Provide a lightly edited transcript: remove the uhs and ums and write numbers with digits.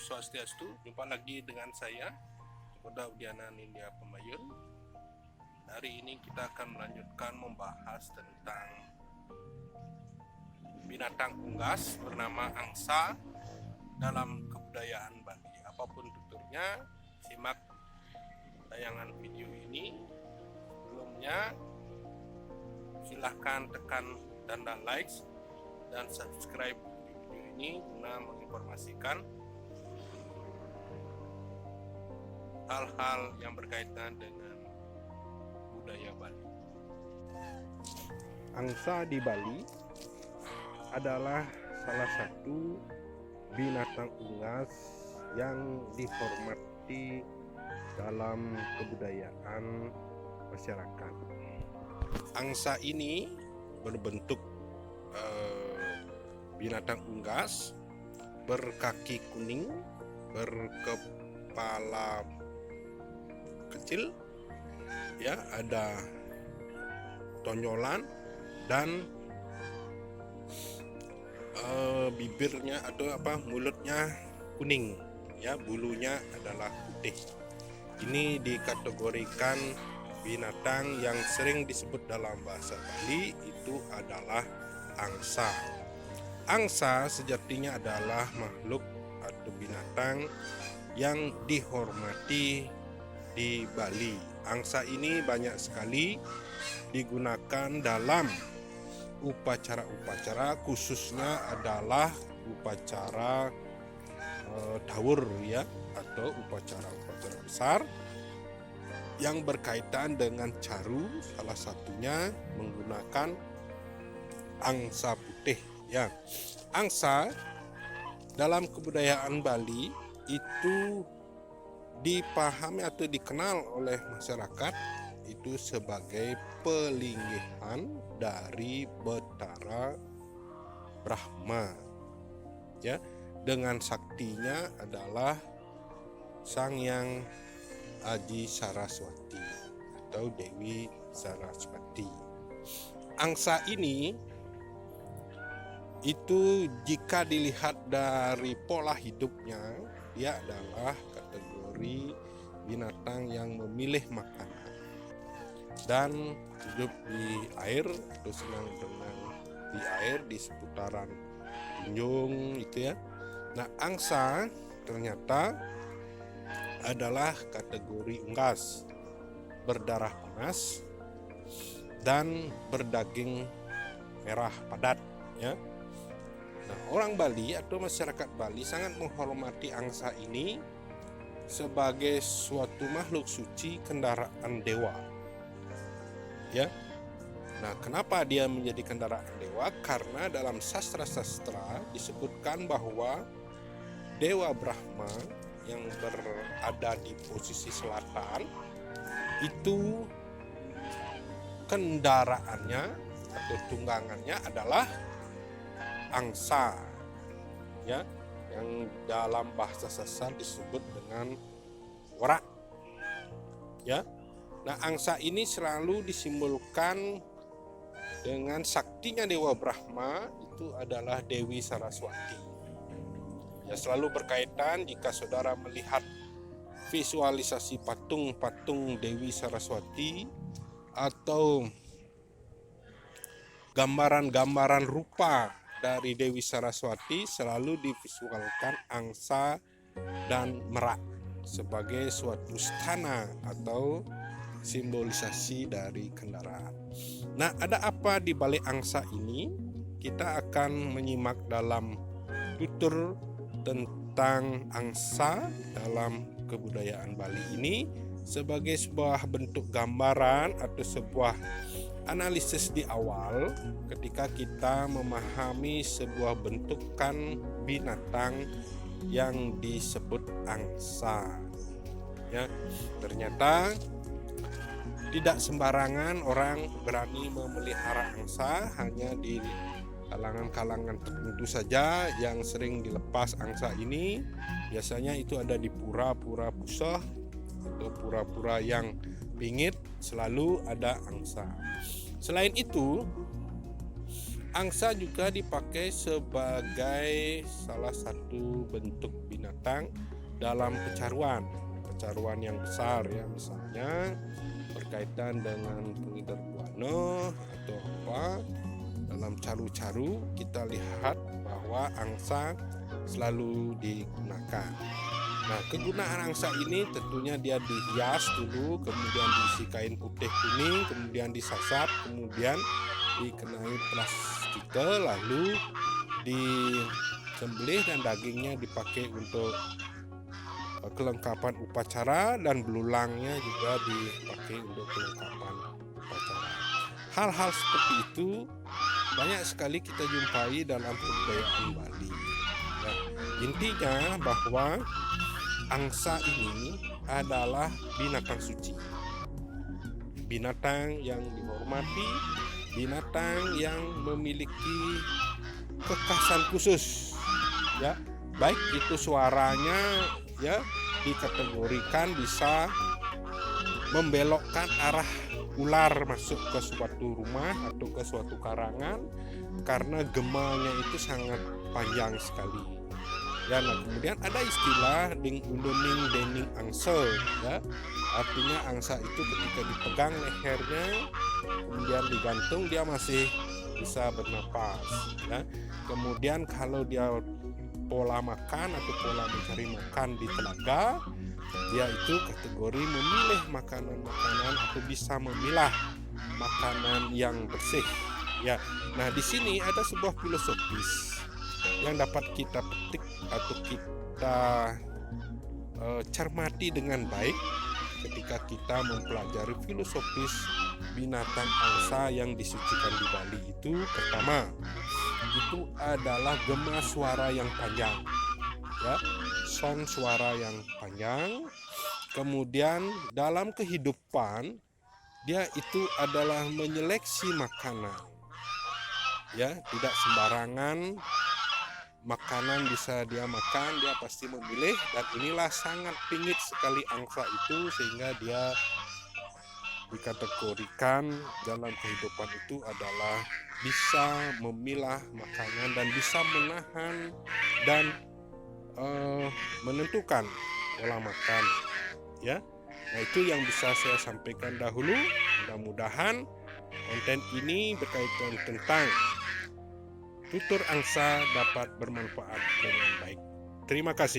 Swastiastu. Jumpa lagi dengan saya, Koda Udiana Nindya Pemayun. Hari ini kita akan melanjutkan membahas tentang binatang unggas bernama angsa dalam kebudayaan Bali. Apapun tuturnya, simak tayangan video ini. Sebelumnya, silahkan tekan tanda like dan subscribe video ini guna menginformasikan hal-hal yang berkaitan dengan budaya Bali. Angsa di Bali adalah salah satu binatang unggas yang dihormati dalam kebudayaan masyarakat. Angsa ini berbentuk binatang unggas, berkaki kuning, berkepala kecil, ya, ada tonjolan dan bibirnya atau mulutnya kuning, ya, bulunya adalah putih. Ini dikategorikan binatang yang sering disebut dalam bahasa Bali itu adalah angsa. Angsa sejatinya adalah makhluk atau binatang yang dihormati di Bali. Angsa ini banyak sekali digunakan dalam upacara-upacara, khususnya adalah upacara dawur, ya, atau upacara-upacara besar yang berkaitan dengan caru, salah satunya menggunakan angsa putih, ya. Angsa dalam kebudayaan Bali itu dipahami atau dikenal oleh masyarakat itu sebagai pelinggihan dari Betara Brahma, ya, dengan saktinya adalah Sang Yang Aji Saraswati atau Dewi Saraswati. Angsa ini itu jika dilihat dari pola hidupnya, dia adalah kategori binatang yang memilih makanan dan hidup di air atau senang berenang di air di seputaran Tanjung, itu, ya. Nah, angsa ternyata adalah kategori unggas, berdarah panas dan berdaging merah padat, ya. Nah, orang Bali atau masyarakat Bali sangat menghormati angsa ini sebagai suatu makhluk suci, kendaraan dewa, ya. Nah, kenapa dia menjadi kendaraan dewa? Karena dalam sastra-sastra disebutkan bahwa Dewa Brahma yang berada di posisi selatan itu kendaraannya atau tunggangannya adalah angsa, ya, yang dalam bahasa sastra disebut dengan warak, ya. Nah, angsa ini selalu disimbolkan dengan saktinya Dewa Brahma, itu adalah Dewi Saraswati. Ya, selalu berkaitan jika saudara melihat visualisasi patung-patung Dewi Saraswati atau gambaran-gambaran rupa dari Dewi Saraswati, selalu divisualkan angsa dan merak sebagai suatu stana atau simbolisasi dari kendaraan. Nah, ada apa di balik angsa ini? Kita akan menyimak dalam tutur tentang angsa dalam kebudayaan Bali ini sebagai sebuah bentuk gambaran atau sebuah analisis di awal ketika kita memahami sebuah bentukan binatang yang disebut angsa, ya. Ternyata tidak sembarangan orang berani memelihara angsa, hanya di kalangan-kalangan tertentu saja yang sering dilepas angsa ini. Biasanya itu ada di pura-pura pusah atau pura-pura yang pingit, selalu ada angsa. Selain itu, angsa juga dipakai sebagai salah satu bentuk binatang dalam pecaruan yang besar ya, misalnya berkaitan dengan pengidar buana atau apa. Dalam caru-caru kita lihat bahwa angsa selalu digunakan. Nah, kegunaan angsa ini tentunya dia dihias dulu, kemudian diisi kain putih kuning, kemudian disasap, kemudian dikenai plastika, lalu disembelih dan dagingnya dipakai untuk kelengkapan upacara, dan belulangnya juga dipakai untuk kelengkapan upacara. Hal-hal seperti itu banyak sekali kita jumpai dalam kebudayaan Bali. Nah, intinya bahwa angsa ini adalah binatang suci, binatang yang dihormati, binatang yang memiliki kekhasan khusus ya, baik itu suaranya ya dikategorikan bisa membelokkan arah ular masuk ke suatu rumah atau ke suatu karangan karena gemanya itu sangat panjang sekali. Ya, nah kemudian ada istilah ding uluning dening angsa ya, artinya angsa itu ketika dipegang lehernya kemudian digantung dia masih bisa bernapas ya. Kemudian kalau dia pola makan atau pola mencari makan di telaga, dia itu kategori memilih makanan-makanan atau bisa memilah makanan yang bersih ya. Nah di sini ada sebuah filosofis yang dapat kita petik atau kita cermati dengan baik ketika kita mempelajari filosofis binatang angsa yang disucikan di Bali itu. Pertama, itu adalah gema suara yang panjang ya, sound suara yang panjang. Kemudian dalam kehidupan dia itu adalah menyeleksi makanan ya, tidak sembarangan makanan bisa dia makan, dia pasti memilih, dan inilah sangat pingit sekali angsa itu sehingga dia dikategorikan dalam kehidupan itu adalah bisa memilah makanan dan bisa menahan dan menentukan pola makan ya. Nah itu yang bisa saya sampaikan dahulu. Mudah-mudahan konten ini berkaitan tentang tutur angsa dapat bermanfaat dengan baik. Terima kasih.